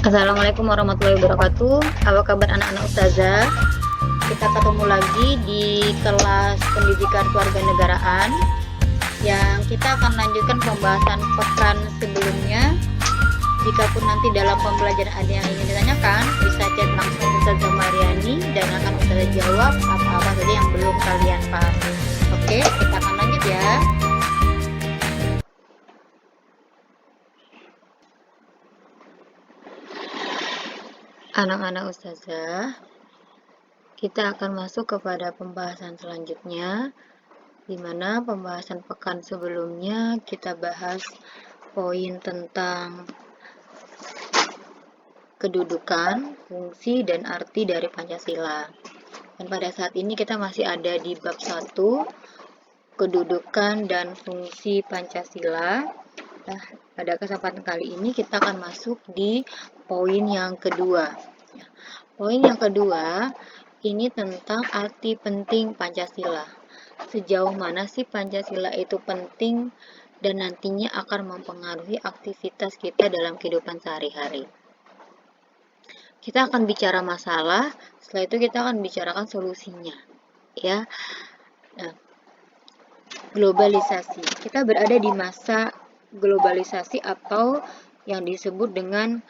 Assalamualaikum warahmatullahi wabarakatuh. Apa kabar anak-anak ustazah? Kita ketemu lagi di kelas pendidikan kewarganegaraan yang kita akan lanjutkan pembahasan pekan sebelumnya. Jika pun nanti dalam pembelajaran ada yang ingin ditanyakan, bisa chat langsung Ustazah Mariani dan akan ustazah jawab apa-apa saja yang belum kalian pahami. Oke, kita akan lanjut ya. Anak-anak ustazah, kita akan masuk kepada pembahasan selanjutnya, di mana pembahasan pekan sebelumnya kita bahas poin tentang kedudukan, fungsi, dan arti dari Pancasila. Dan pada saat ini kita masih ada di bab 1, kedudukan dan fungsi Pancasila. Nah, pada kesempatan kali ini kita akan masuk di poin yang kedua. Poin yang kedua, ini tentang arti penting Pancasila. Sejauh mana sih Pancasila itu penting dan nantinya akan mempengaruhi aktivitas kita dalam kehidupan sehari-hari. Kita akan bicara masalah, setelah itu kita akan bicarakan solusinya. Ya. Nah, globalisasi. Kita berada di masa globalisasi atau yang disebut dengan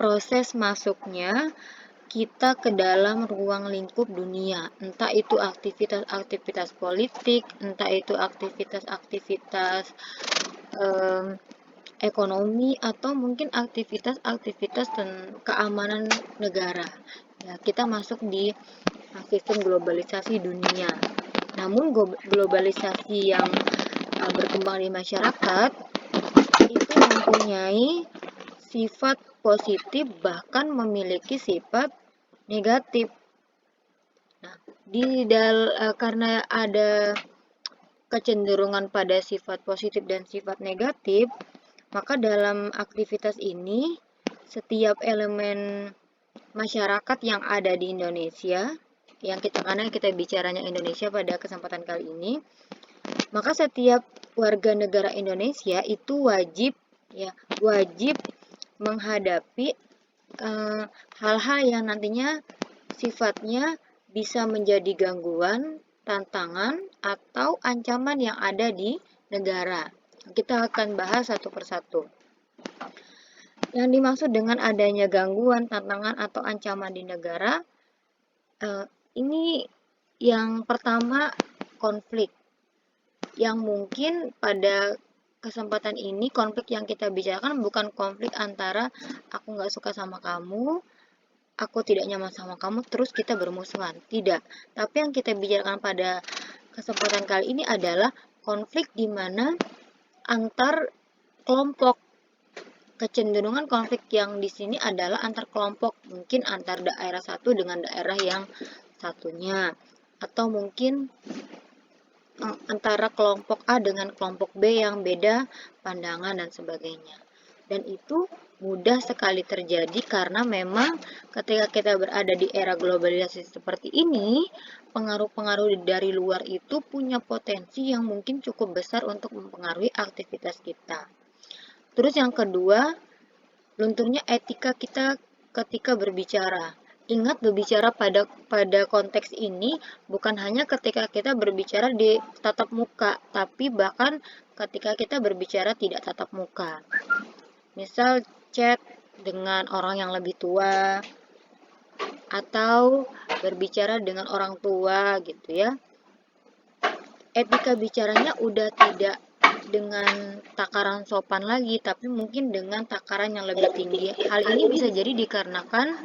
proses masuknya kita ke dalam ruang lingkup dunia, entah itu aktivitas-aktivitas politik, entah itu aktivitas-aktivitas ekonomi, atau mungkin aktivitas-aktivitas keamanan negara. Ya, kita masuk di sistem globalisasi dunia. Namun globalisasi yang berkembang di masyarakat itu mempunyai sifat positif bahkan memiliki sifat negatif. Nah, karena ada kecenderungan pada sifat positif dan sifat negatif, maka dalam aktivitas ini setiap elemen masyarakat yang ada di Indonesia, karena kita bicaranya Indonesia pada kesempatan kali ini, maka setiap warga negara Indonesia itu wajib menghadapi hal-hal yang nantinya sifatnya bisa menjadi gangguan, tantangan, atau ancaman yang ada di negara. Kita akan bahas satu persatu. Yang dimaksud dengan adanya gangguan, tantangan, atau ancaman di negara, ini yang pertama konflik. Yang mungkin pada kesempatan ini konflik yang kita bicarakan bukan konflik antara aku nggak suka sama kamu, aku tidak nyaman sama kamu, terus kita bermusuhan. Tidak. Tapi yang kita bicarakan pada kesempatan kali ini adalah konflik di mana antar kelompok. Kecenderungan konflik yang di sini adalah antar kelompok, mungkin antar daerah satu dengan daerah yang satunya, atau mungkin antara kelompok A dengan kelompok B yang beda pandangan dan sebagainya. Dan itu mudah sekali terjadi karena memang ketika kita berada di era globalisasi seperti ini, pengaruh-pengaruh dari luar itu punya potensi yang mungkin cukup besar untuk mempengaruhi aktivitas kita. Terus yang kedua, lunturnya etika kita ketika berbicara. Ingat, berbicara pada konteks ini bukan hanya ketika kita berbicara di tatap muka, tapi bahkan ketika kita berbicara tidak tatap muka. Misal chat dengan orang yang lebih tua atau berbicara dengan orang tua gitu ya. Etika bicaranya udah tidak dengan takaran sopan lagi, tapi mungkin dengan takaran yang lebih tinggi. Hal ini bisa jadi dikarenakan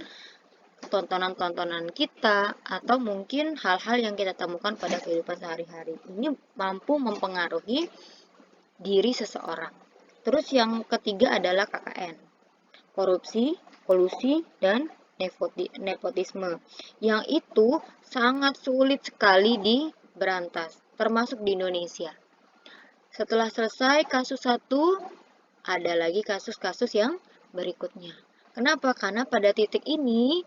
tontonan-tontonan kita atau mungkin hal-hal yang kita temukan pada kehidupan sehari-hari. Ini mampu mempengaruhi diri seseorang. Terus yang ketiga adalah KKN. Korupsi, kolusi, dan nepotisme. Yang itu sangat sulit sekali diberantas, termasuk di Indonesia. Setelah selesai kasus satu, ada lagi kasus-kasus yang berikutnya. Kenapa? Karena pada titik ini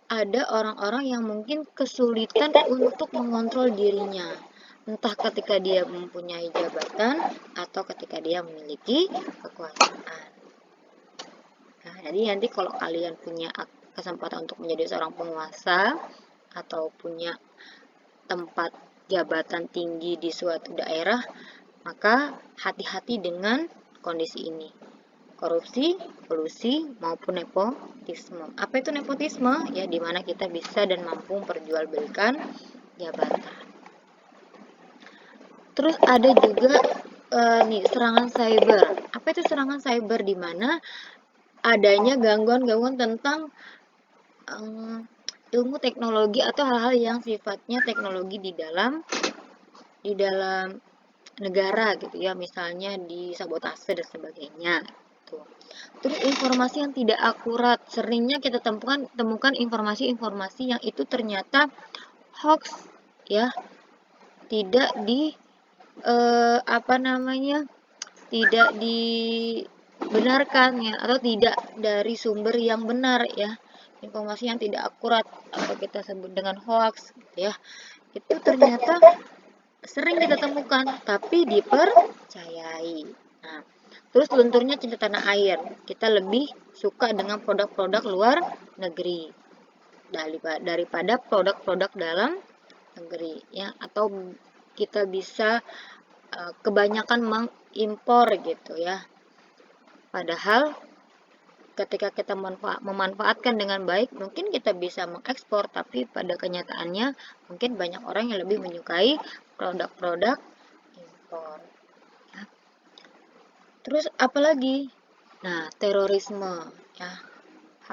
ada orang-orang yang mungkin kesulitan untuk mengontrol dirinya. Entah ketika dia mempunyai jabatan atau ketika dia memiliki kekuasaan. Nah, jadi nanti kalau kalian punya kesempatan untuk menjadi seorang penguasa atau punya tempat jabatan tinggi di suatu daerah, maka hati-hati dengan kondisi ini. Korupsi, kolusi, maupun nepotisme. Apa itu nepotisme? Ya, di mana kita bisa dan mampu memperjualbelikan jabatan. Terus ada juga serangan cyber. Apa itu serangan cyber? Di mana adanya gangguan-gangguan tentang ilmu teknologi atau hal-hal yang sifatnya teknologi di dalam negara gitu ya, misalnya di sabotase dan sebagainya gitu. Terus informasi yang tidak akurat, seringnya kita temukan informasi-informasi yang itu ternyata hoax ya, tidak tidak dibenarkan ya, atau tidak dari sumber yang benar ya, informasi yang tidak akurat atau kita sebut dengan hoax gitu ya, itu ternyata sering kita temukan tapi dipercayai. Nah, terus lunturnya cinta tanah air, kita lebih suka dengan produk-produk luar negeri daripada produk-produk dalam negeri ya, atau kita bisa kebanyakan mengimpor gitu ya, padahal ketika kita memanfaatkan dengan baik, mungkin kita bisa mengekspor, tapi pada kenyataannya mungkin banyak orang yang lebih menyukai produk-produk impor. Ya. Terus apalagi? Nah, terorisme ya,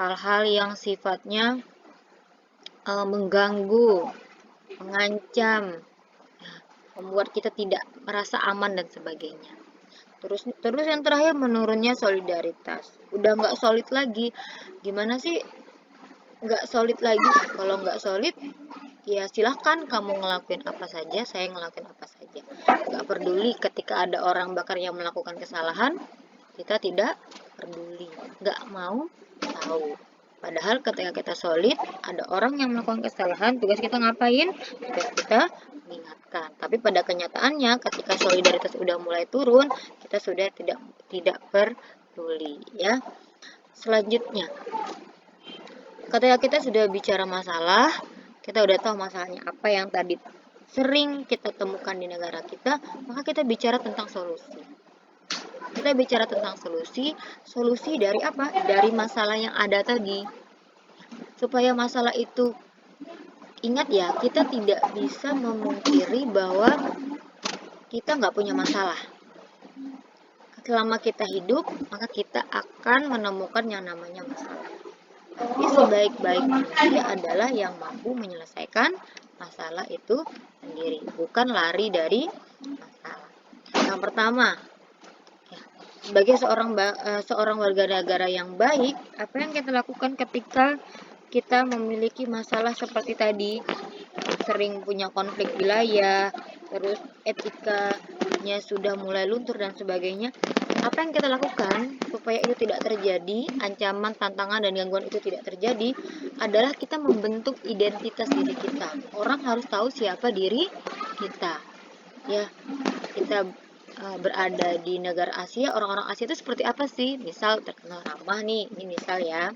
hal-hal yang sifatnya mengganggu, mengancam, ya, membuat kita tidak merasa aman dan sebagainya. Terus yang terakhir, menurunnya solidaritas. Udah nggak solid lagi. Gimana sih nggak solid lagi? Kalau nggak solid, ya silahkan kamu ngelakuin apa saja, saya ngelakuin apa saja. Nggak peduli ketika ada orang bahkan yang melakukan kesalahan, kita tidak peduli, nggak mau tahu. Padahal ketika kita solid, ada orang yang melakukan kesalahan, tugas kita ngapain? Tugas kita mengingatkan. Tapi pada kenyataannya, ketika solidaritas udah mulai turun, kita sudah tidak peduli ya. Selanjutnya, ketika kita sudah bicara masalah, kita udah tahu masalahnya apa yang tadi sering kita temukan di negara kita, maka kita bicara tentang solusi. Kita bicara tentang solusi dari apa? Dari masalah yang ada tadi. Supaya masalah itu, ingat ya, kita tidak bisa memungkiri bahwa kita nggak punya masalah. Selama kita hidup, maka kita akan menemukan yang namanya masalah. Tapi sebaik-baik manusia adalah yang mampu menyelesaikan masalah itu sendiri, bukan lari dari masalah. Yang pertama, sebagai seorang warga negara yang baik, apa yang kita lakukan ketika kita memiliki masalah seperti tadi, sering punya konflik wilayah, terus etikanya sudah mulai luntur dan sebagainya? Apa yang kita lakukan supaya itu tidak terjadi, ancaman, tantangan, dan gangguan itu tidak terjadi, adalah kita membentuk identitas diri kita. Orang harus tahu siapa diri kita. Ya, kita berada di negara Asia, orang-orang Asia itu seperti apa sih? Misal terkenal ramah nih, ini misal ya,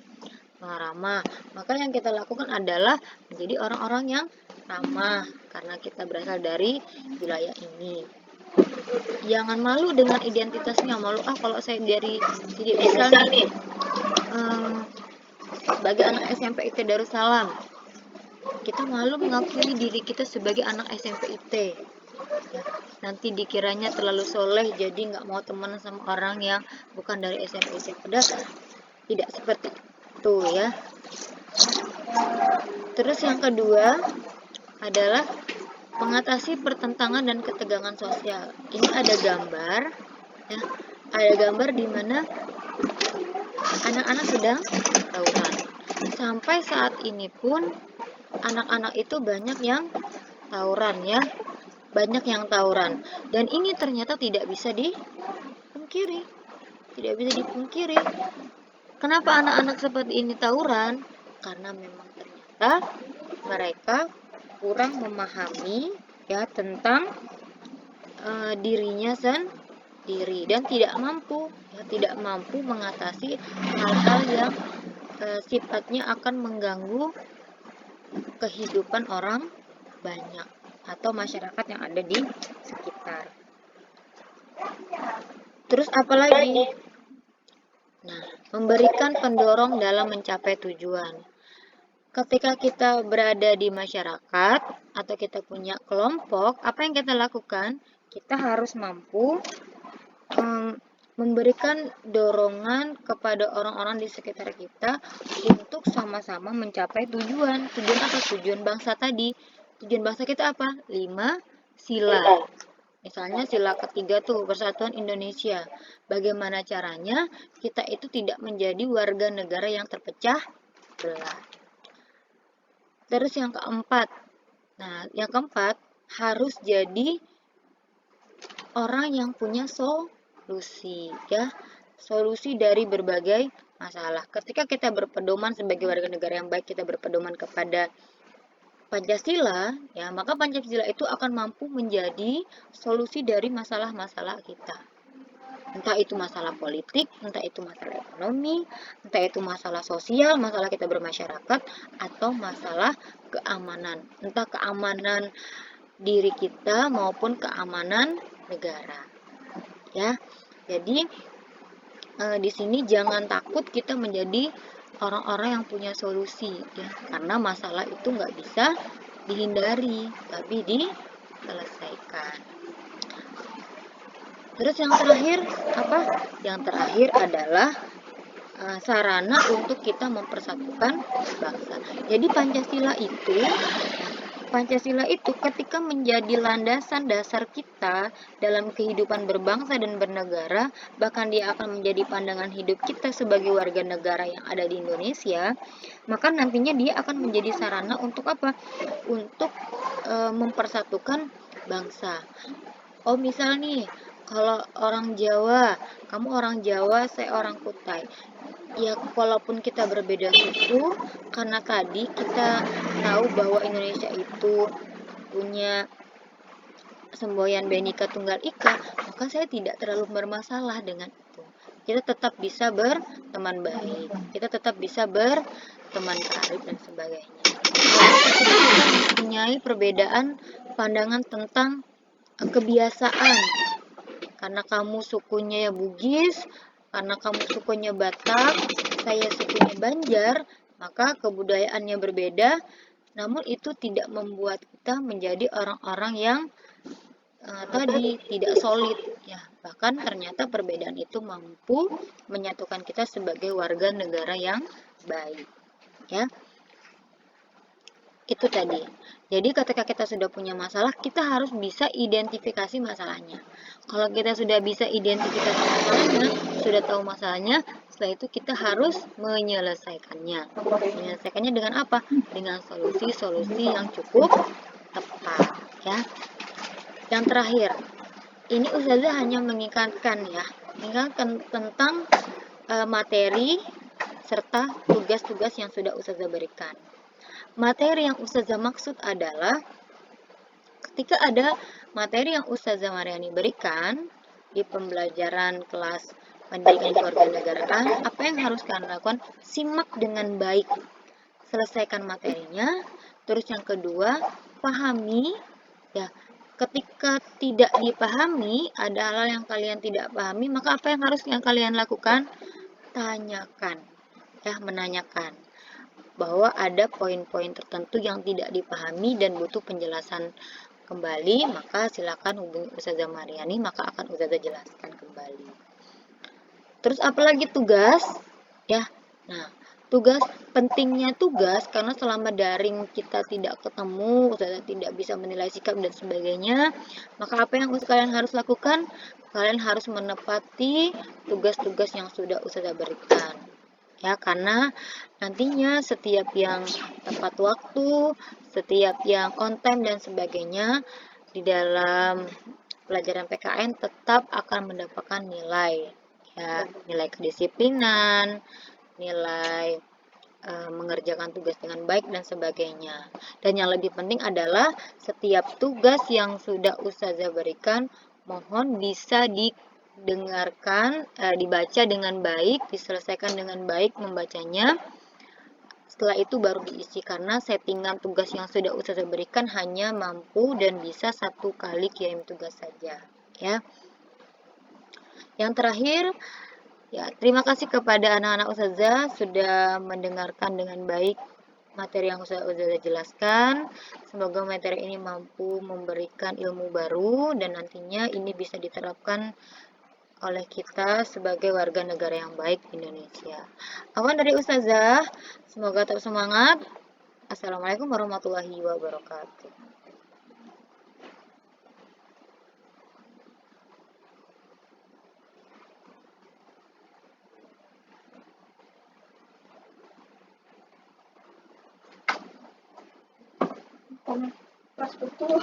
ramah. Maka yang kita lakukan adalah menjadi orang-orang yang ramah karena kita berasal dari wilayah ini. Jangan malu dengan identitasnya, malu kalau saya dari sini, misalnya nih, sebagai anak SMP IT Darussalam, kita malu mengakui diri kita sebagai anak SMP IT. Ya, nanti dikiranya terlalu soleh jadi nggak mau teman sama orang yang bukan dari SMP IT. Padahal tidak seperti itu ya. Terus yang kedua adalah mengatasi pertentangan dan ketegangan sosial. Ini ada gambar ya, ada gambar di mana anak-anak sedang tawuran. Sampai saat ini pun anak-anak itu banyak yang tawuran ya, banyak yang tawuran, dan ini ternyata tidak bisa dipungkiri. Kenapa anak-anak seperti ini tawuran? Karena memang ternyata mereka kurang memahami ya tentang dirinya diri dan tidak mampu mengatasi hal-hal yang sifatnya akan mengganggu kehidupan orang banyak atau masyarakat yang ada di sekitar. Terus apa lagi? Nah, memberikan pendorong dalam mencapai tujuan. Ketika kita berada di masyarakat atau kita punya kelompok, apa yang kita lakukan? Kita harus mampu memberikan dorongan kepada orang-orang di sekitar kita untuk sama-sama mencapai tujuan. Tujuan apa? Tujuan bangsa tadi. Tujuan bangsa kita apa? 5 sila. Misalnya sila ketiga tuh, Persatuan Indonesia. Bagaimana caranya kita itu tidak menjadi warga negara yang terpecah belah. Terus yang keempat. Nah, yang keempat harus jadi orang yang punya solusi, ya. Solusi dari berbagai masalah. Ketika kita berpedoman sebagai warga negara yang baik, kita berpedoman kepada Pancasila, ya, maka Pancasila itu akan mampu menjadi solusi dari masalah-masalah kita. Entah itu masalah politik, entah itu masalah ekonomi, entah itu masalah sosial, masalah kita bermasyarakat, atau masalah keamanan. Entah keamanan diri kita maupun keamanan negara. Ya, jadi di sini jangan takut kita menjadi orang-orang yang punya solusi, ya, karena masalah itu nggak bisa dihindari, tapi diselesaikan. Terus yang terakhir apa? Yang terakhir adalah sarana untuk kita mempersatukan bangsa. Jadi Pancasila itu ketika menjadi landasan dasar kita dalam kehidupan berbangsa dan bernegara, bahkan dia akan menjadi pandangan hidup kita sebagai warga negara yang ada di Indonesia, maka nantinya dia akan menjadi sarana untuk apa? Untuk mempersatukan bangsa. Oh, misal nih, kalau orang Jawa, kamu orang Jawa, saya orang Kutai. Ya, walaupun kita berbeda suku, karena tadi kita tahu bahwa Indonesia itu punya semboyan Bhinneka Tunggal Ika, maka saya tidak terlalu bermasalah dengan itu. Kita tetap bisa berteman baik, kita tetap bisa berteman karib dan sebagainya. Walaupun kita mempunyai perbedaan pandangan tentang kebiasaan, karena kamu sukunya ya Bugis, karena kamu sukunya Batak, saya sukunya Banjar, maka kebudayaannya berbeda, namun itu tidak membuat kita menjadi orang-orang yang tadi tidak solid, ya. Bahkan ternyata perbedaan itu mampu menyatukan kita sebagai warga negara yang baik, ya. Itu tadi. Jadi ketika kita sudah punya masalah, kita harus bisa identifikasi masalahnya. Kalau kita sudah bisa identifikasi masalahnya, sudah tahu masalahnya, setelah itu kita harus menyelesaikannya. Menyelesaikannya dengan apa? Dengan solusi-solusi yang cukup tepat, ya. Yang terakhir, ini Ustazah hanya mengingatkan tentang materi serta tugas-tugas yang sudah Ustazah berikan. Materi yang Ustazah maksud adalah ketika ada materi yang Ustazah Mariani berikan di pembelajaran kelas pendidikan kewarganegaraan, apa yang harus kalian lakukan? Simak dengan baik, selesaikan materinya. Terus yang kedua, pahami, ya. Ketika tidak dipahami, ada hal yang kalian tidak pahami, maka apa yang harus kalian lakukan? Tanyakan, ya, menanyakan bahwa ada poin-poin tertentu yang tidak dipahami dan butuh penjelasan kembali, maka silakan hubungi Ustazah Mariani, maka akan Ustazah jelaskan kembali. Terus apalagi tugas, ya. Nah, pentingnya tugas, karena selama daring kita tidak ketemu, Ustazah tidak bisa menilai sikap dan sebagainya, maka apa yang kalian harus lakukan? Kalian harus menepati tugas-tugas yang sudah Ustazah berikan, ya, karena nantinya setiap yang tepat waktu, setiap yang on time dan sebagainya di dalam pelajaran PKN tetap akan mendapatkan nilai, ya, nilai kedisiplinan, nilai mengerjakan tugas dengan baik dan sebagainya. Dan yang lebih penting adalah setiap tugas yang sudah Ustazah berikan mohon bisa dibaca dengan baik, diselesaikan dengan baik membacanya. Setelah itu baru diisi, karena settingan tugas yang sudah Ustazah berikan hanya mampu dan bisa 1 kali kirim tugas saja, ya. Yang terakhir, ya, terima kasih kepada anak-anak Ustazah sudah mendengarkan dengan baik materi yang Ustazah jelaskan. Semoga materi ini mampu memberikan ilmu baru dan nantinya ini bisa diterapkan oleh kita sebagai warga negara yang baik di Indonesia. Awan dari Ustazah, semoga tetap semangat. Assalamualaikum warahmatullahi wabarakatuh. Pas betul.